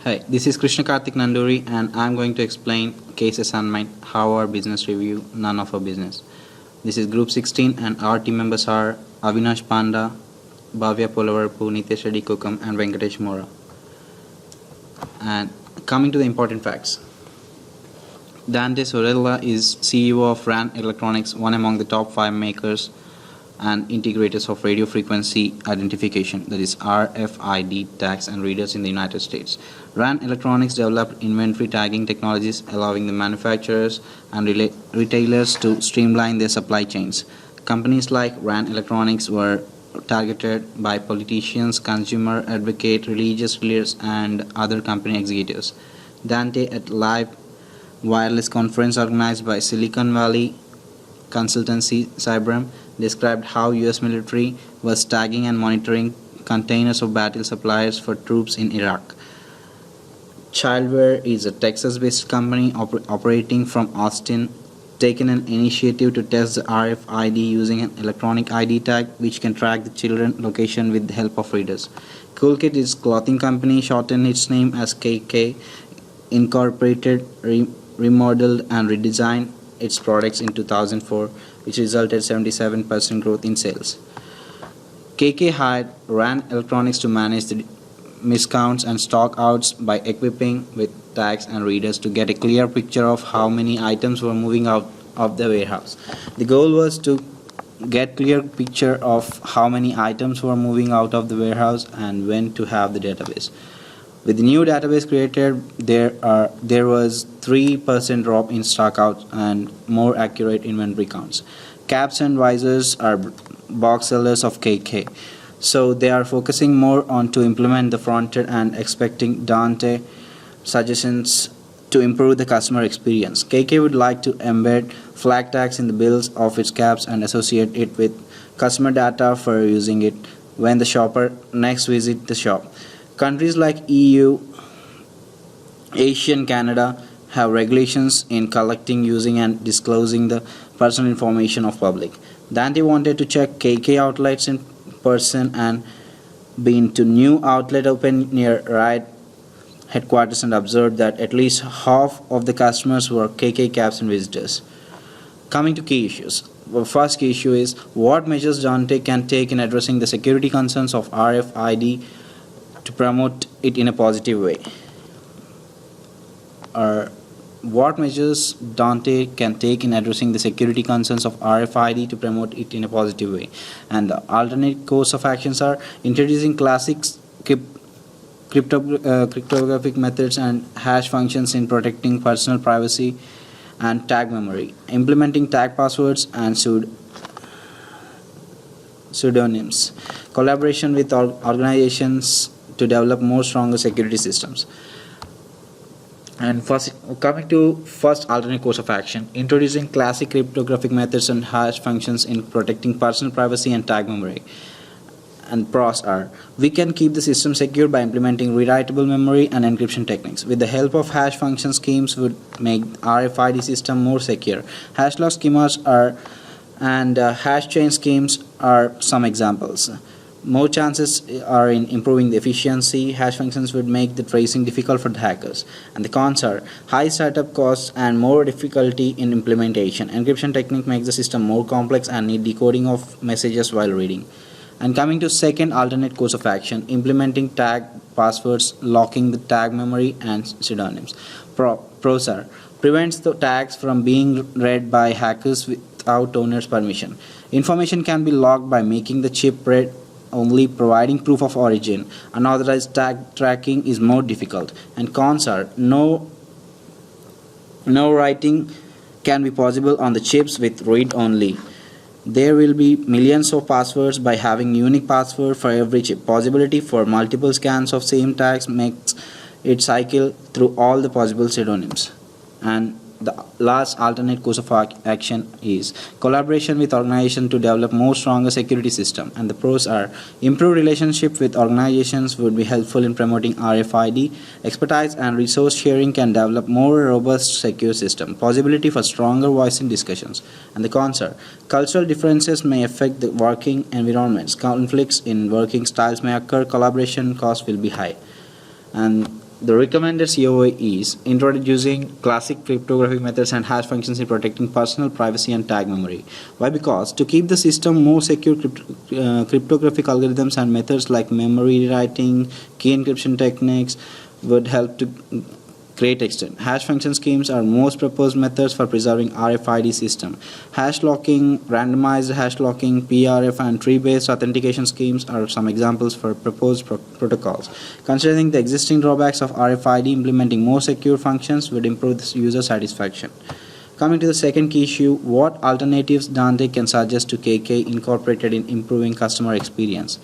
Hi, this is Krishna Karthik Nanduri, and I'm going to explain case assignment, how our business review, none of our business. This is group 16, and our team members are Avinash Panda, Bhavya Polavarpu, Nitesh Reddy Kukam, and Venkatesh Mora. And coming to the important facts, Dante Sorella is CEO of RAN Electronics, one among the top 5 makers and integrators of radio frequency identification, that is RFID tags and readers in the United States. RAN Electronics developed inventory tagging technologies allowing the manufacturers and retailers to streamline their supply chains. Companies like RAN Electronics were targeted by politicians, consumer advocate, religious leaders, and other company executives. Dante at live wireless conference organized by Silicon Valley consultancy Cyberm described how US military was tagging and monitoring containers of battle supplies for troops in Iraq. Childware is a Texas-based company operating from Austin, taken an initiative to test the RFID using an electronic ID tag which can track the children's location with the help of readers. Coolkit is a clothing company, shortened its name as KK, incorporated, remodeled and redesigned its products in 2004, which resulted 77% growth in sales. KK hired RAN Electronics to manage the miscounts and stock outs by equipping with tags and readers to get a clear picture of how many items were moving out of the warehouse. The goal was to get clear picture of how many items were moving out of the warehouse and when to have the database. With the new database created, there was 3% drop in stockouts and more accurate inventory counts. Caps and visors are box sellers of KK, so they are focusing more on to implement the frontier and expecting Dante suggestions to improve the customer experience. KK would like to embed flag tags in the bills of its caps and associate it with customer data for using it when the shopper next visits the shop. Countries like EU, Asia and Canada have regulations in collecting, using and disclosing the personal information of public. Dante wanted to check KK outlets in person and been to new outlet open near RIDE headquarters and observed that at least half of the customers were KK caps and visitors. Coming to key issues. The first key issue is what measures Dante can take in addressing the security concerns of RFID to promote it in a positive way. What measures Dante can take in addressing the security concerns of RFID to promote it in a positive way. And the alternate course of actions are introducing classic cryptographic methods and hash functions in protecting personal privacy and tag memory, implementing tag passwords and pseudonyms, collaboration with organizations to develop more stronger security systems. And coming to first alternate course of action, introducing classic cryptographic methods and hash functions in protecting personal privacy and tag memory. And pros are, we can keep the system secure by implementing rewritable memory and encryption techniques. With the help of hash function schemes would make RFID system more secure. Hash lock schemas and hash chain schemes are some examples. More chances are in improving the efficiency. Hash functions would make the tracing difficult for the hackers. And the cons are high startup costs and more difficulty in implementation. Encryption technique makes the system more complex and need decoding of messages while reading. And coming to second alternate course of action, implementing tag passwords, locking the tag memory and pseudonyms. Pros are prevents the tags from being read by hackers without owner's permission. Information can be locked by making the chip read only, providing proof of origin. Unauthorized tag tracking is more difficult. And cons are no writing can be possible on the chips with read only. There will be millions of passwords by having unique password for every chip. Possibility for multiple scans of same tags makes it cycle through all the possible pseudonyms. And the last alternate course of action is collaboration with organizations to develop more stronger security system. And the pros are improved relationship with organizations would be helpful in promoting RFID. Expertise and resource sharing can develop more robust secure system. Possibility for stronger voice in discussions. And the cons are cultural differences may affect the working environments. Conflicts in working styles may occur. Collaboration costs will be high. And The recommended COA is introducing classic cryptographic methods and hash functions in protecting personal privacy and tag memory. Why? Because to keep the system more secure, cryptographic algorithms and methods like memory rewriting, key encryption techniques would help to great extent. Hash function schemes are most proposed methods for preserving RFID system. Hash locking, randomized hash locking, PRF, and tree-based authentication schemes are some examples for proposed protocols. Considering the existing drawbacks of RFID, implementing more secure functions would improve the user satisfaction. Coming to the second key issue, what alternatives Dante can suggest to KK incorporated in improving customer experience?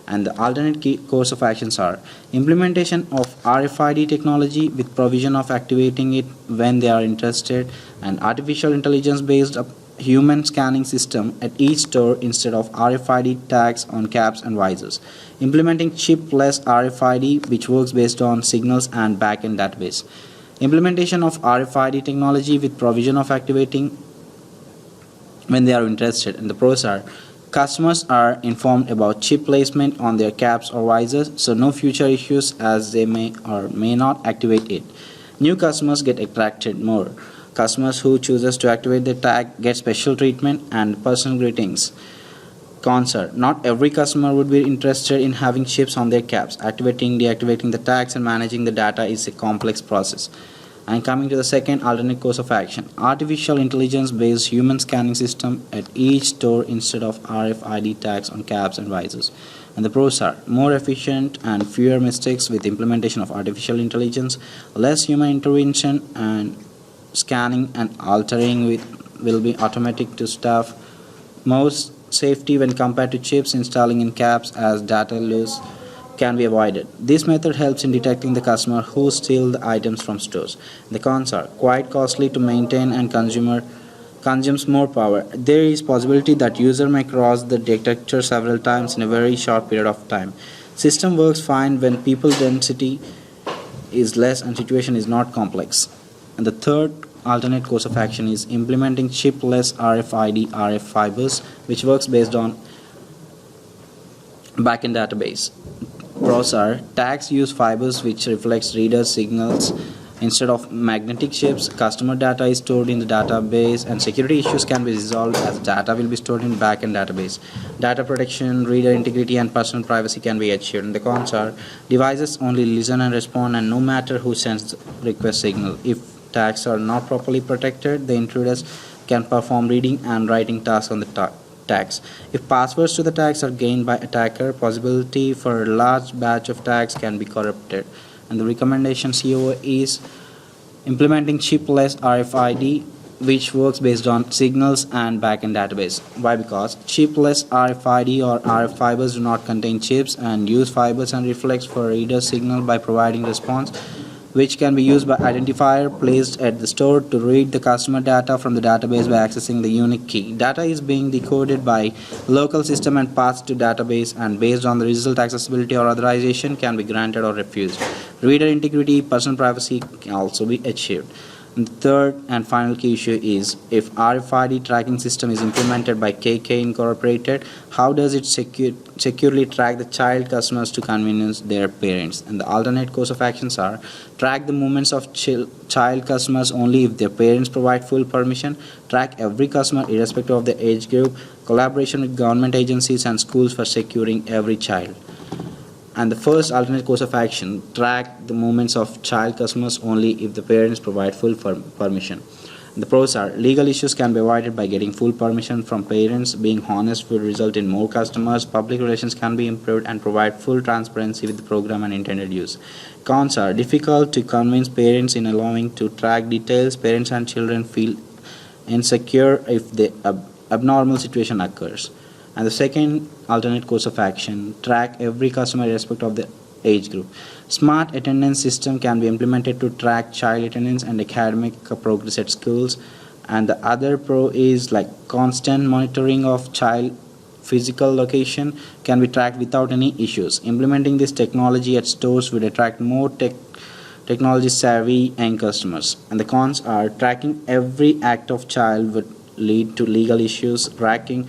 And the alternate key course of actions are implementation of RFID technology with provision of activating it when they are interested, and artificial intelligence based human scanning system at each store instead of RFID tags on caps and visors. Implementing chip-less RFID which works based on signals and backend database. Implementation of RFID technology with provision of activating when they are interested, and the pros are customers are informed about chip placement on their caps or visors, so no future issues as they may or may not activate it. New customers get attracted more. Customers who chooses to activate the tag get special treatment and personal greetings. Cons are not every customer would be interested in having chips on their caps. Activating, deactivating the tags and managing the data is a complex process. And coming to the second alternate course of action, artificial intelligence based human scanning system at each store instead of RFID tags on caps and visors. And the pros are more efficient and fewer mistakes with implementation of artificial intelligence, less human intervention, and scanning and altering will be automatic to staff, most safety when compared to chips installing in caps as data loss can be avoided. This method helps in detecting the customer who steal the items from stores. The cons are quite costly to maintain and consumes more power. There is possibility that user may cross the detector several times in a very short period of time. System works fine when people density is less and situation is not complex. And the third alternate course of action is implementing chip-less RFID RF fibers which works based on backend database. Pros are tags use fibers which reflects reader signals instead of magnetic chips. Customer data is stored in the database and security issues can be resolved as data will be stored in backend database. Data protection, reader integrity, and personal privacy can be achieved. And the cons are devices only listen and respond, and no matter who sends the request signal. If tags are not properly protected, the intruders can perform reading and writing tasks on the tags. If passwords to the tags are gained by attacker, possibility for a large batch of tags can be corrupted. And the recommendation COA is implementing chip-less RFID which works based on signals and backend database. Why? Because chip-less RFID or RF fibers do not contain chips and use fibers and reflects for reader signal by providing response which can be used by identifier placed at the store to read the customer data from the database by accessing the unique key. Data is being decoded by local system and passed to database, and based on the result accessibility or authorization can be granted or refused. Reader integrity, personal privacy can also be achieved. And the third and final key issue is if RFID tracking system is implemented by KK Incorporated, how does it securely track the child customers to convenience their parents? And the alternate course of actions are track the movements of child customers only if their parents provide full permission, track every customer irrespective of their age group, collaboration with government agencies and schools for securing every child. And the first alternate course of action, track the movements of child customers only if the parents provide full permission. The pros are legal issues can be avoided by getting full permission from parents, being honest will result in more customers, public relations can be improved and provide full transparency with the program and intended use. Cons are difficult to convince parents in allowing to track details. Parents and children feel insecure if the abnormal situation occurs. And the second alternate course of action, track every customer irrespective of the age group. Smart attendance system can be implemented to track child attendance and academic progress at schools. And the other pro is like constant monitoring of child physical location can be tracked without any issues. Implementing this technology at stores would attract more technology savvy end customers. And the cons are tracking every act of child would lead to legal issues. Tracking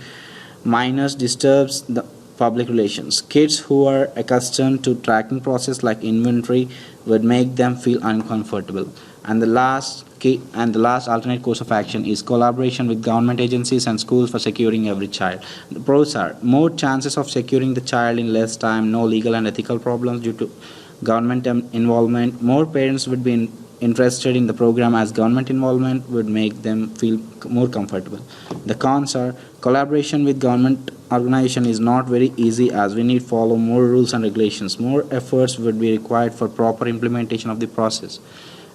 minors disturbs the Public relations. Kids who are accustomed to tracking process like inventory would make them feel uncomfortable. And the last alternate course of action is collaboration with government agencies and schools for securing every child. The pros are more chances of securing the child in less time, no legal and ethical problems due to government involvement. More parents would be interested in the program as government involvement would make them feel more comfortable. The cons are collaboration with government organization is not very easy as we need follow more rules and regulations. More efforts would be required for proper implementation of the process.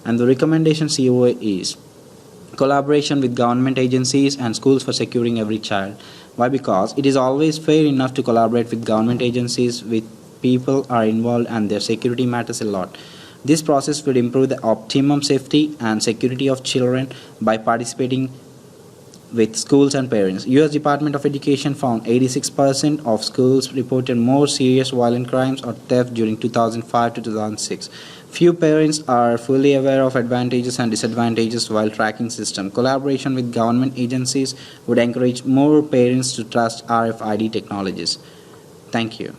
And the recommendation COA is collaboration with government agencies and schools for securing every child. Why? Because it is always fair enough to collaborate with government agencies with people are involved and their security matters a lot. This process will improve the optimum safety and security of children by participating with schools and parents. US Department of Education found 86% of schools reported more serious violent crimes or theft during 2005 to 2006. Few parents are fully aware of advantages and disadvantages while tracking system. Collaboration with government agencies would encourage more parents to trust RFID technologies. Thank you.